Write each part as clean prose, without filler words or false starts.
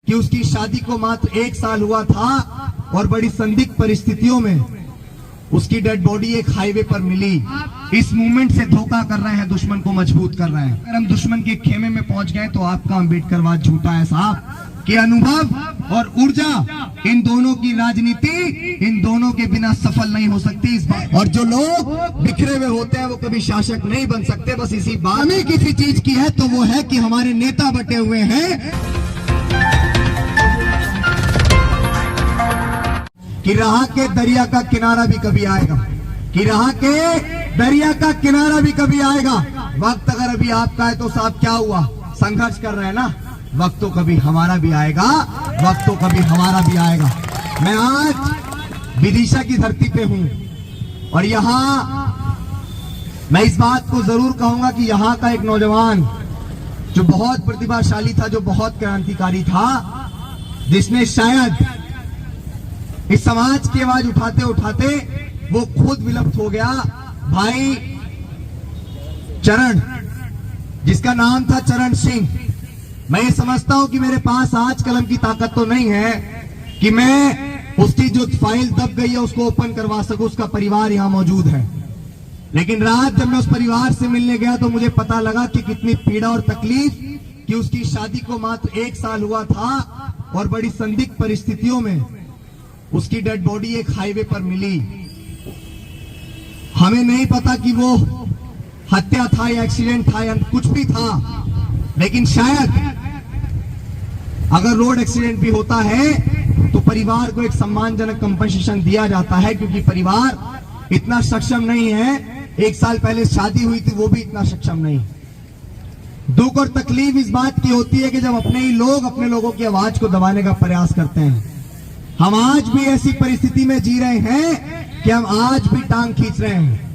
कि उसकी शादी को मात्र 1 साल हुआ था और बड़ी संदिग्ध परिस्थितियों में उसकी डेड बॉडी एक हाईवे पर मिली। इस मूवमेंट से धोखा कर रहे हैं, दुश्मन को मजबूत कर रहे हैं। अगर हम दुश्मन के खेमे में पहुंच गए तो आपका अम्बेडकरवाद झूठा है साहब। कि अनुभव और ऊर्जा, इन दोनों की राजनीति इन दोनों के बिना सफल नहीं हो सकती। इस बात और जो लोग बिखरे हुए होते हैं वो कभी शासक नहीं बन सकते। बस इसी बात में किसी चीज की है तो वो है कि हमारे नेता बटे हुए हैं कि रहा के दरिया का किनारा भी कभी आएगा, कि रहा के दरिया का किनारा भी कभी आएगा। वक्त अगर अभी आपका है तो साहब क्या हुआ, संघर्ष कर रहे हैं ना, वक्त तो कभी हमारा भी आएगा, वक्त तो कभी हमारा भी आएगा। मैं आज विदिशा की धरती पे हूं और यहां मैं इस बात को जरूर कहूंगा कि यहां का एक नौजवान जो बहुत प्रतिभाशाली था, जो बहुत क्रांतिकारी था, जिसने शायद इस समाज की आवाज उठाते उठाते वो खुद विलुप्त हो गया, भाई चरण, जिसका नाम था चरण सिंह। मैं ये समझता हूं कि मेरे पास आज कलम की ताकत तो नहीं है कि मैं उसकी जो फाइल दब गई है उसको ओपन करवा सकूं, उसका परिवार यहां मौजूद है। लेकिन रात जब मैं उस परिवार से मिलने गया तो मुझे पता लगा कि कितनी पीड़ा और तकलीफ कि उसकी शादी को मात्र 1 साल हुआ था और बड़ी संदिग्ध परिस्थितियों में उसकी डेड बॉडी एक हाईवे पर मिली। हमें नहीं पता कि वो हत्या था या एक्सीडेंट था या कुछ भी था, लेकिन शायद अगर रोड एक्सीडेंट भी होता है तो परिवार को एक सम्मानजनक कंपनसेशन दिया जाता है, क्योंकि परिवार इतना सक्षम नहीं है। 1 साल पहले शादी हुई थी, वो भी इतना सक्षम नहीं। दुख और तकलीफ इस बात की होती है कि जब अपने ही लोग अपने लोगों की आवाज को दबाने का प्रयास करते हैं। हम आज भी ऐसी परिस्थिति में जी रहे हैं कि हम आज भी टांग खींच रहे हैं।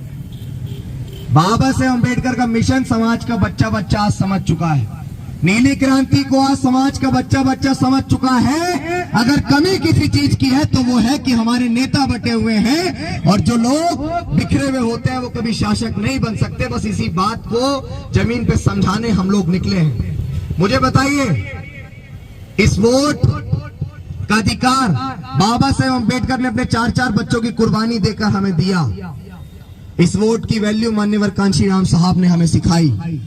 बाबा साहेब अम्बेडकर का मिशन समाज का बच्चा बच्चा आज समझ चुका है। नीली क्रांति को आज समाज का बच्चा बच्चा समझ चुका है। अगर कमी किसी चीज की है तो वो है कि हमारे नेता बटे हुए हैं और जो लोग बिखरे हुए होते हैं वो कभी शासक नहीं बन सकते। बस इसी बात को जमीन पे समझाने हम लोग निकले हैं। मुझे बताइए, इस वोट का अधिकार बाबा साहेब अम्बेडकर ने अपने 4-4 बच्चों की कुर्बानी देकर हमें दिया। इस वोट की वैल्यू माननीय कांशीराम साहब ने हमें सिखाई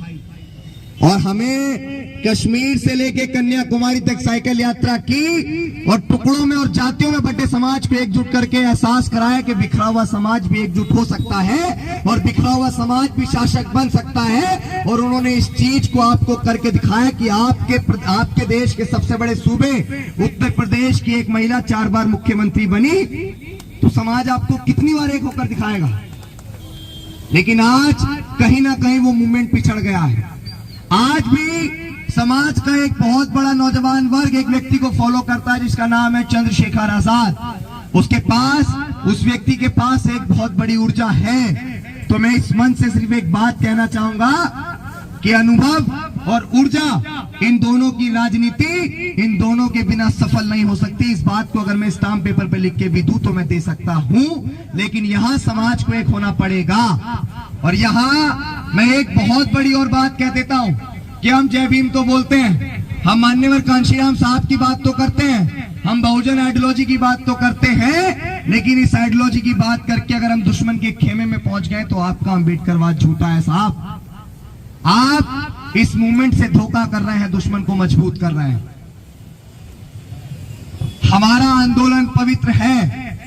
और हमें कश्मीर से लेके कन्याकुमारी तक साइकिल यात्रा की और टुकड़ों में और जातियों में बटे समाज को एकजुट करके एहसास कराया कि बिखरा हुआ समाज भी एकजुट हो सकता है और बिखरा हुआ समाज भी शासक बन सकता है। और उन्होंने इस चीज को आपको करके दिखाया कि आपके देश के सबसे बड़े सूबे उत्तर प्रदेश की एक महिला 4 बार मुख्यमंत्री बनी, तो समाज आपको कितनी बार एक होकर दिखाएगा। लेकिन आज कहीं ना कहीं वो मूवमेंट पिछड़ गया है। आज भी समाज का एक बहुत बड़ा नौजवान वर्ग एक व्यक्ति को फॉलो करता है जिसका नाम है चंद्रशेखर आजाद। उसके पास, उस व्यक्ति के पास एक बहुत बड़ी ऊर्जा है। तो मैं इस मंच से सिर्फ एक बात कहना चाहूंगा कि अनुभव और ऊर्जा, इन दोनों की राजनीति इन दोनों के बिना सफल नहीं हो सकती। इस बात को अगर मैं स्टाम्प पेपर पे लिख के भी दूं तो मैं दे सकता हूं, लेकिन यहां समाज को एक होना पड़ेगा। और यहां मैं एक बहुत बड़ी और बात कह देता हूं कि हम जय भीम तो बोलते हैं, हम माननीय कांशीराम साहब की बात तो करते हैं, हम बहुजन आइडियोलॉजी की बात तो करते हैं, लेकिन इस आइडियोलॉजी की बात करके अगर हम दुश्मन के खेमे में पहुंच गए तो आपका अम्बेडकरवाद झूठा है साहब। आप इस मूवमेंट से धोखा कर रहे हैं, दुश्मन को मजबूत कर रहे हैं। हमारा आंदोलन पवित्र है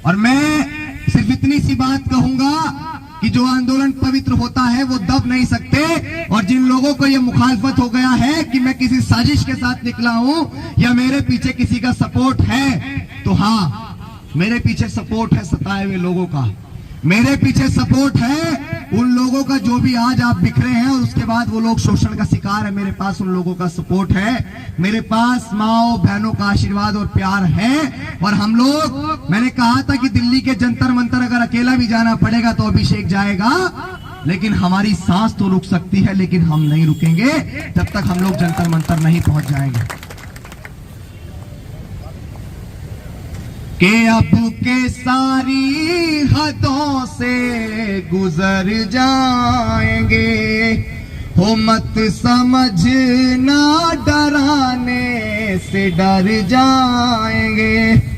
और मैं सिर्फ इतनी सी बात कहूंगा कि जो आंदोलन पवित्र होता है वो दब नहीं सकते। और जिन लोगों को ये मुखालफत हो गया है कि मैं किसी साजिश के साथ निकला हूं या मेरे पीछे किसी का सपोर्ट है, तो हाँ, मेरे पीछे सपोर्ट है सताए हुए लोगों का, मेरे पीछे सपोर्ट है उन लोगों का जो भी आज आप बिखरे हैं और उसके बाद वो लोग शोषण का शिकार है। मेरे पास उन लोगों का सपोर्ट है, मेरे पास माओ बहनों का आशीर्वाद और प्यार है। और हम लोग, मैंने कहा था कि दिल्ली के जंतर मंतर अगर अकेला भी जाना पड़ेगा तो अभिषेक जाएगा, लेकिन हमारी सांस तो रुक सकती है, लेकिन हम नहीं रुकेंगे जब तक हम लोग जंतर मंतर नहीं पहुंच जाएंगे। के अब के सारी हदों से गुजर जाएंगे, हो मत समझना डराने से डर जाएंगे।